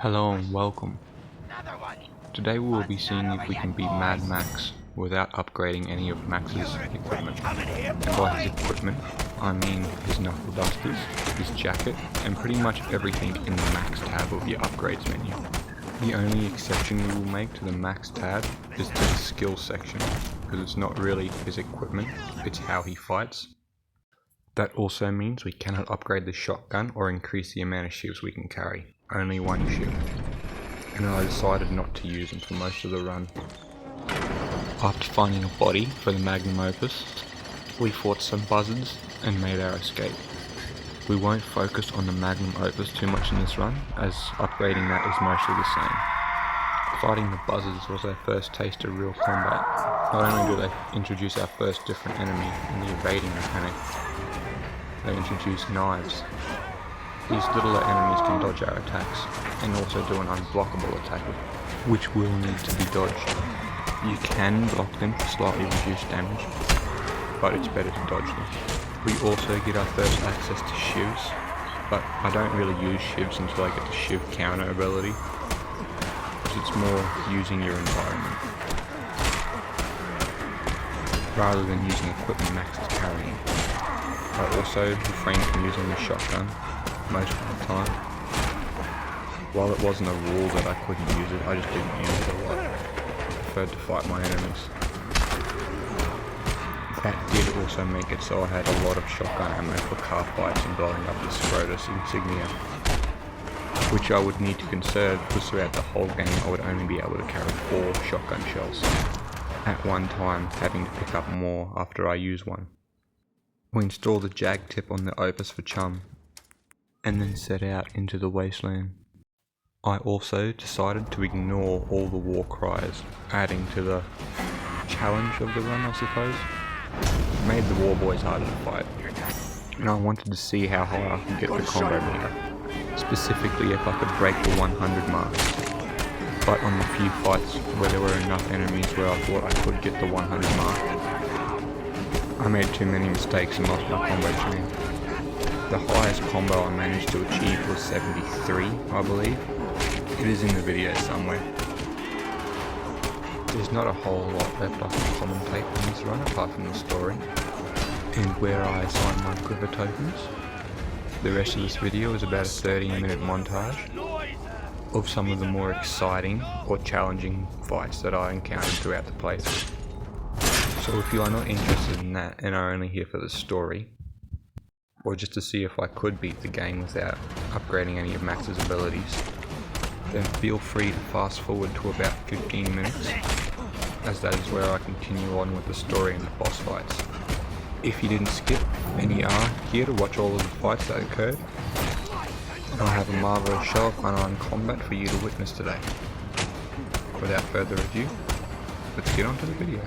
Hello and welcome. Today we will be seeing if we can beat Mad Max without upgrading any of Max's equipment. And by his equipment, I mean his knuckle dusters, his jacket, and pretty much everything in the Max tab of the upgrades menu. The only exception we will make to the Max tab is to the skills section, because it's not really his equipment, it's how he fights. That also means we cannot upgrade the shotgun or increase the amount of shivs we can carry. Only one shiv. And I decided not to use them for most of the run. After finding a body for the Magnum Opus, we fought some buzzards and made our escape. We won't focus on the Magnum Opus too much in this run, as upgrading that is mostly the same. Fighting the buzzards was our first taste of real combat. Not only do they introduce our first different enemy in the evading mechanic, they introduce knives. These littler enemies can dodge our attacks, and also do an unblockable attack, which will need to be dodged. You can block them for slightly reduced damage, but it's better to dodge them. We also get our first access to shivs, but I don't really use shivs until I get the shiv counter ability, because it's more using your environment, rather than using equipment Max is carrying. I also refrain from using the shotgun most of the time. While it wasn't a rule that I couldn't use it, I just didn't use it a lot. I preferred to fight my enemies. That did also make it so I had a lot of shotgun ammo for car fights and blowing up the Scrotus insignia, which I would need to conserve because throughout the whole game I would only be able to carry 4 shotgun shells at one time, having to pick up more after I use one. We install the jag tip on the Opus for chum, and then set out into the wasteland. I also decided to ignore all the war cries, adding to the challenge of the run, I suppose. It made the war boys harder to fight, and I wanted to see how high I could get the combo meter, specifically if I could break the 100 mark. But on the few fights where there were enough enemies where I thought I could get the 100 mark, I made too many mistakes and lost my combo chain. The highest combo I managed to achieve was 73, I believe. It is in the video somewhere. There's not a whole lot left I can commentate on this run apart from the story, and where I assign my Gripper tokens. The rest of this video is about a 30-minute montage of some of the more exciting or challenging fights that I encountered throughout the playthrough. So if you are not interested in that and are only here for the story, or just to see if I could beat the game without upgrading any of Max's abilities, then feel free to fast forward to about 15 minutes, as that is where I continue on with the story and the boss fights. If you didn't skip, and you are here to watch all of the fights that occurred, I have a marvellous show of unarmed combat for you to witness today. Without further ado, let's get on to the video.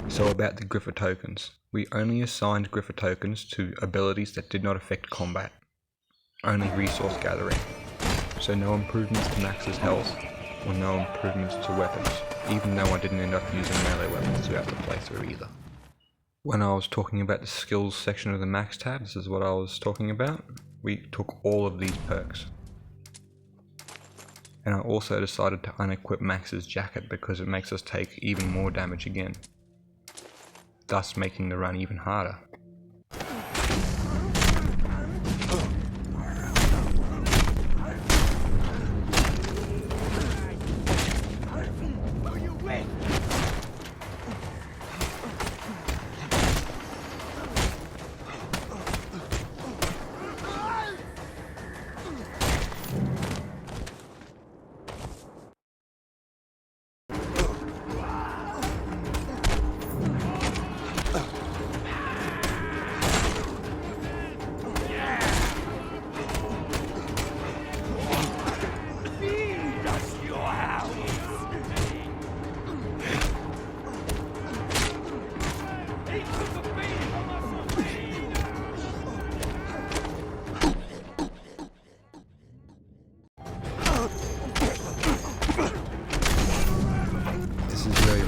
So about the Gripper tokens. We only assigned Gripper tokens to abilities that did not affect combat. Only resource gathering. So no improvements to Max's health, or no improvements to weapons, even though I didn't end up using melee weapons throughout the playthrough either. When I was talking about the skills section of the Max tab, this is what I was talking about. We took all of these perks. And I also decided to unequip Max's jacket because it makes us take even more damage again, thus making the run even harder.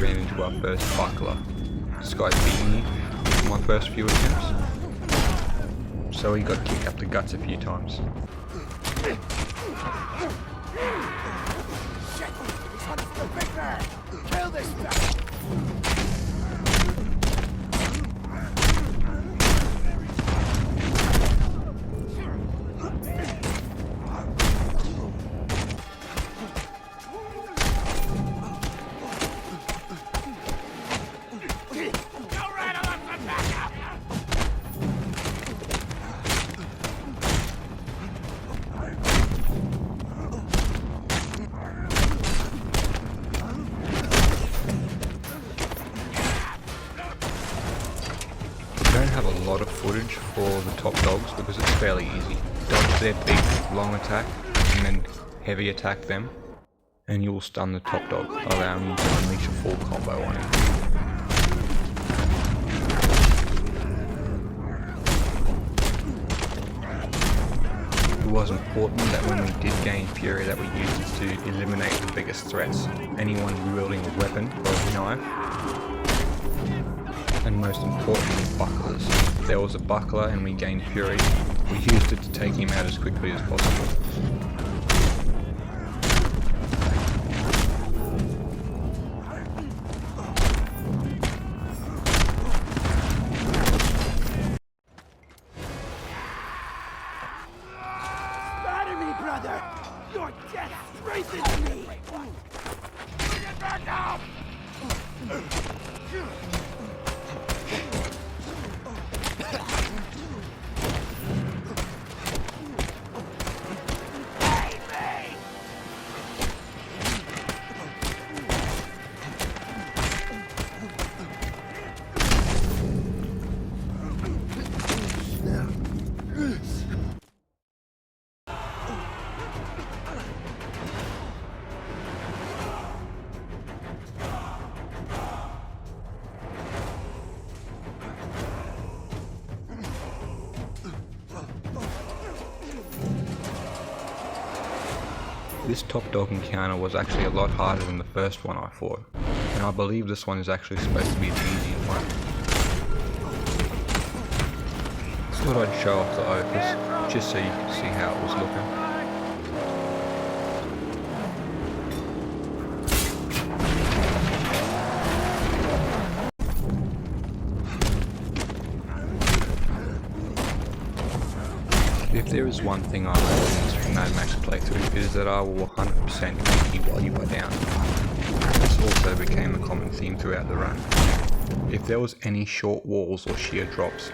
ran into our first buckler. This guy's beaten me for my first few attempts, so he got kicked up the guts a few times. Kill this guy! I don't have a lot of footage for the top dogs because it's fairly easy. Dodge their big, long attack and then heavy attack them, and you'll stun the top dog, allowing you to unleash a full combo on him. It was important that when we did gain Fury that we used it to eliminate the biggest threats. Anyone wielding a weapon or a knife, and most importantly, bucklers. If there was a buckler and we gained Fury, we used it to take him out as quickly as possible. Batter me, brother! Your death strengthens me! Bring it back up! This top dog encounter was actually a lot harder than the first one I fought, and I believe this one is actually supposed to be the easier one. Thought I'd show off the Opus, just so you could see how it was looking. If there is one thing I learned in this Mad Max playthrough, it is that I will 100% kick you while you are down. This also became a common theme throughout the run. If there was any short walls or sheer drops,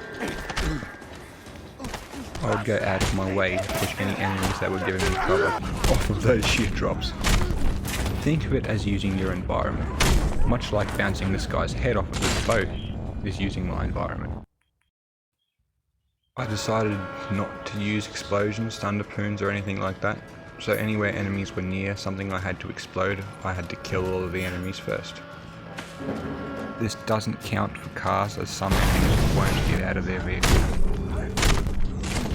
I would go out of my way to push any enemies that were giving me cover off of those sheer drops. Think of it as using your environment, much like bouncing this guy's head off of this boat is using my environment. I decided not to use explosions, thunderpoons or anything like that, so anywhere enemies were near something I had to explode, I had to kill all of the enemies first. This doesn't count for cars, as some enemies won't get out of their vehicle,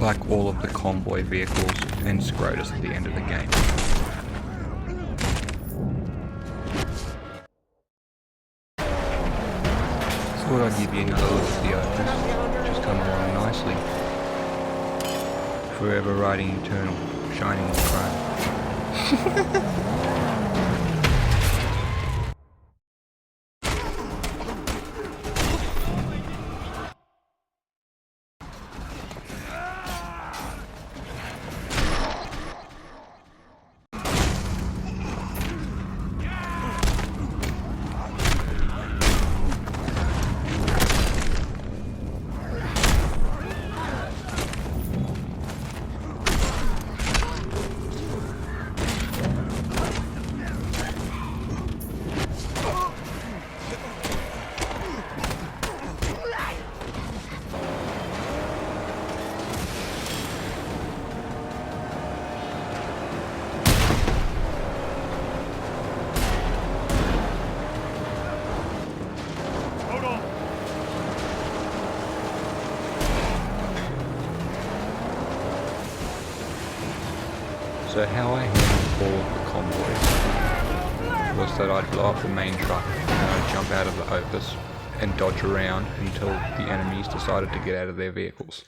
like all of the convoy vehicles and Scrotus at the end of the game. Thought I'd give you another look at the Opus, just come along nicely. Forever riding eternal, shining in chrome. So how I handled all of the convoys was that I'd blow up the main truck and then I'd jump out of the Opus and dodge around until the enemies decided to get out of their vehicles.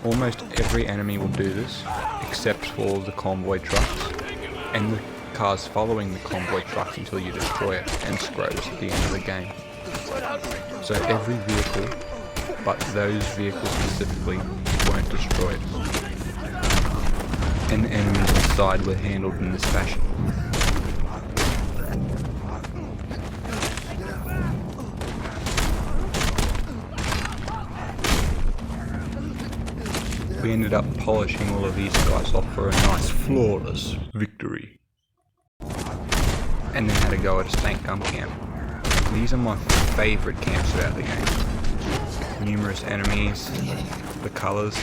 Almost every enemy will do this, except for the convoy trucks, and the cars following the convoy trucks until you destroy it and Scrotus at the end of the game. So every vehicle, but those vehicles specifically, weren't destroyed. And the enemies inside were handled in this fashion. We ended up polishing all of these guys off for a nice flawless victory. And then had a go at a stank gun camp. These are my favourite camps about the game. Numerous enemies, the colours.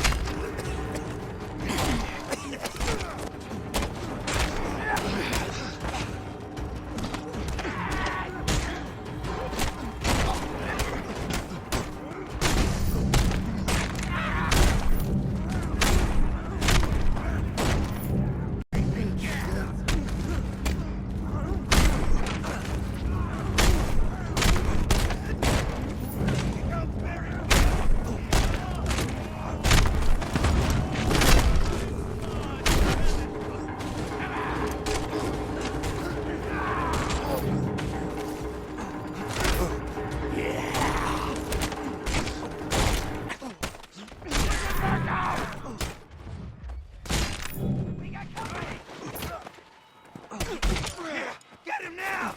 Get him now!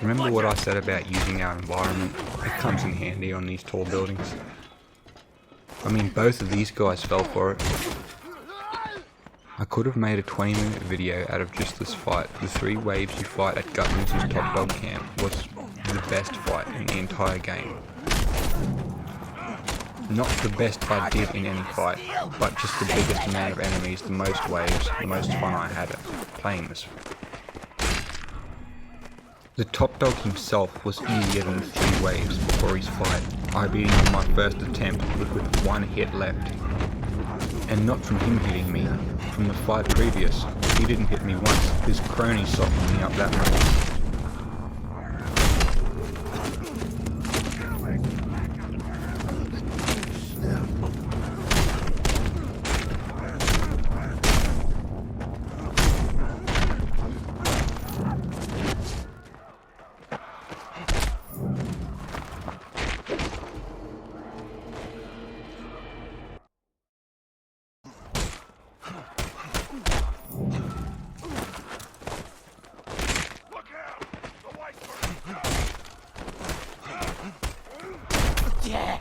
Remember what I said about using our environment? It comes in handy on these tall buildings. I mean, both of these guys fell for it. I could have made a 20-minute video out of just this fight. The 3 waves you fight at Gutman's Top Dog Camp was the best fight in the entire game. Not the best I did in any fight, but just the biggest amount of enemies, the most waves, the most fun I had at playing this. The Top Dog himself was easier than the 3 waves before his fight. I beat him in my first attempt with 1 hit left. And not from him hitting me, from the fight previous. He didn't hit me once, his crony softened me up that much. Yeah!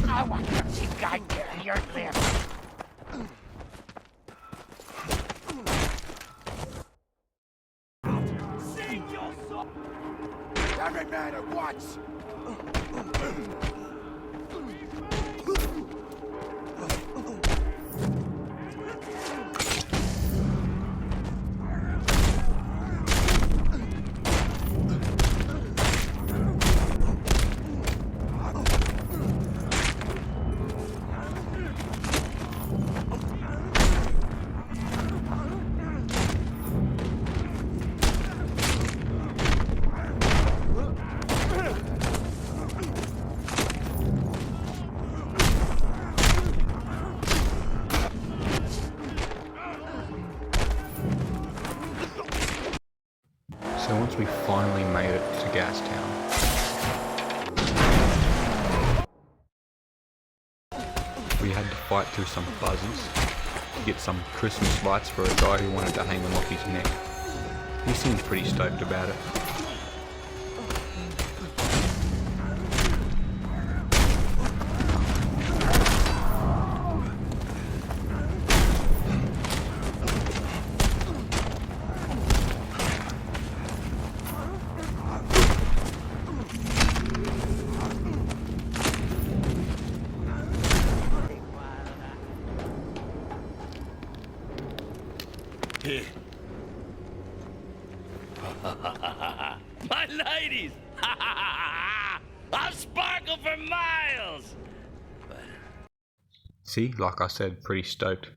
I want to see God get your lips. Every man at once! So once we finally made it to Gastown, we had to fight through some buzzers to get some Christmas lights for a guy who wanted to hang them off his neck. He seemed pretty stoked about it. me. My ladies! I'll sparkle for miles! See, like I said, pretty stoked.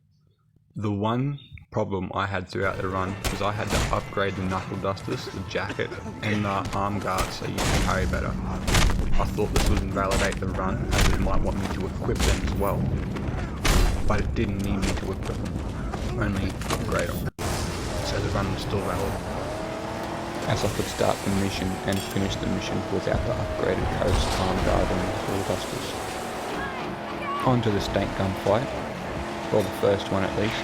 The one problem I had throughout the run was I had to upgrade the knuckle dusters, the jacket, and the arm guards so you can carry better. I thought this would invalidate the run as it might want me to equip them as well. But it didn't need me to equip them, only upgrade them. So the run was still valid. As I could start the mission and finish the mission without the upgraded coast, arm guard and knuckle dusters. On to the stank gun fight, or the first one at least.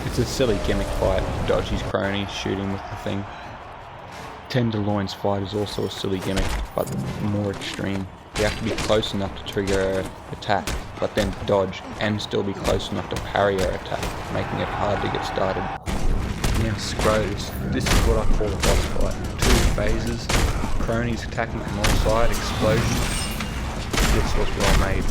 It's a silly gimmick fight, dodge his cronies, shoot him with the thing. Tenderloin's fight is also a silly gimmick, but more extreme. You have to be close enough to trigger an attack, but then dodge and still be close enough to parry her attack, making it hard to get started. Now Scrotus, this is what I call a boss fight. 2 phases, cronies attacking from all sides, explosion. This was well made.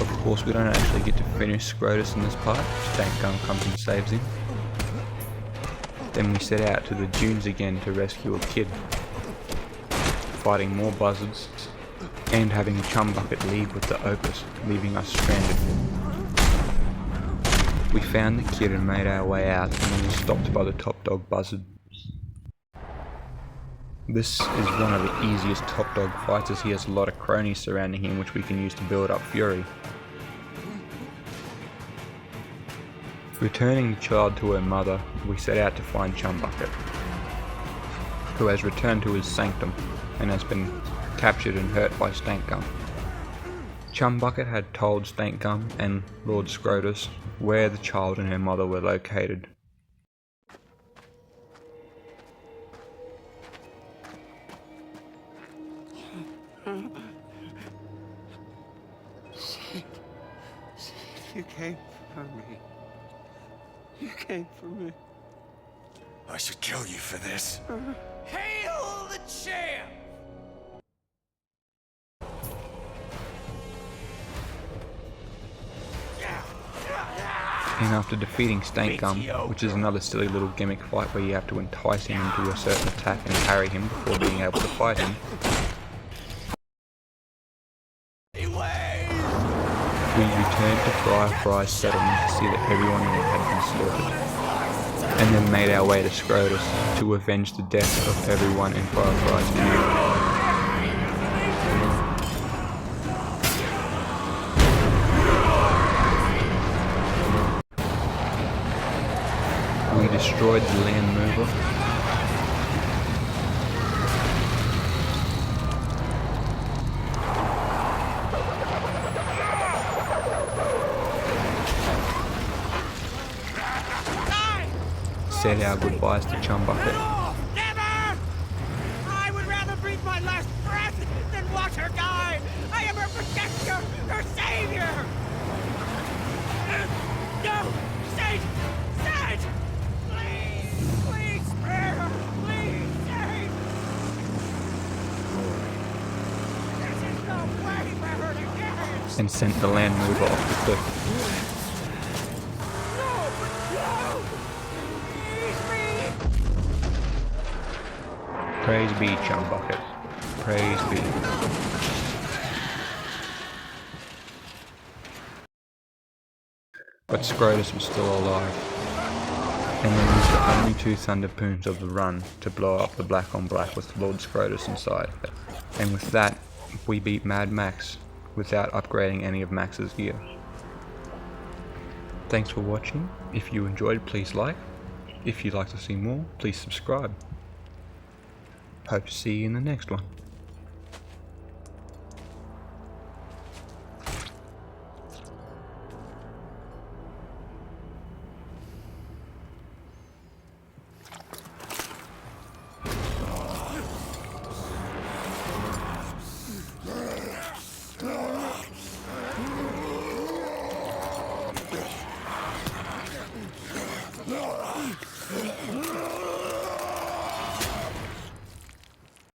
Of course, we don't actually get to finish Scrotus in this part. Stank Gun comes and saves him. Then we set out to the dunes again to rescue a kid, fighting more buzzards, and having Chumbucket leave with the Opus, leaving us stranded. We found the kid and made our way out, and then were stopped by the top dog buzzard. This is one of the easiest top dog fights as he has a lot of cronies surrounding him which we can use to build up fury. Returning the child to her mother, we set out to find Chumbucket, who has returned to his sanctum and has been captured and hurt by Stank Gum. Chumbucket had told Stank Gum and Lord Scrotus where the child and her mother were located. You came for me. You came for me. I should kill you for this. Hail the champ! And after defeating Stank Gum, which is another silly little gimmick fight where you have to entice him into a certain attack and parry him before being able to fight him, we returned to Firefly's settlement to see that everyone in it had been slaughtered, and then made our way to Scrotus to avenge the death of everyone in Firefly's community. We destroyed the land mover. Said our goodbyes to Chumbucket. Never! I would rather breathe my last breath than watch her die! I am her protector, her savior! No! Sage! Sage! Please! Please spare her! Please save! This is no way for her to get! And sent the land mover off the cliff. Praise be, Chumbucket. Praise be. But Scrotus was still alive, and we used the only 2 Thunderpoons of the run to blow up the Black on Black with Lord Scrotus inside. And with that, we beat Mad Max without upgrading any of Max's gear. Thanks for watching. If you enjoyed, please like. If you'd like to see more, please subscribe. Hope to see you in the next one.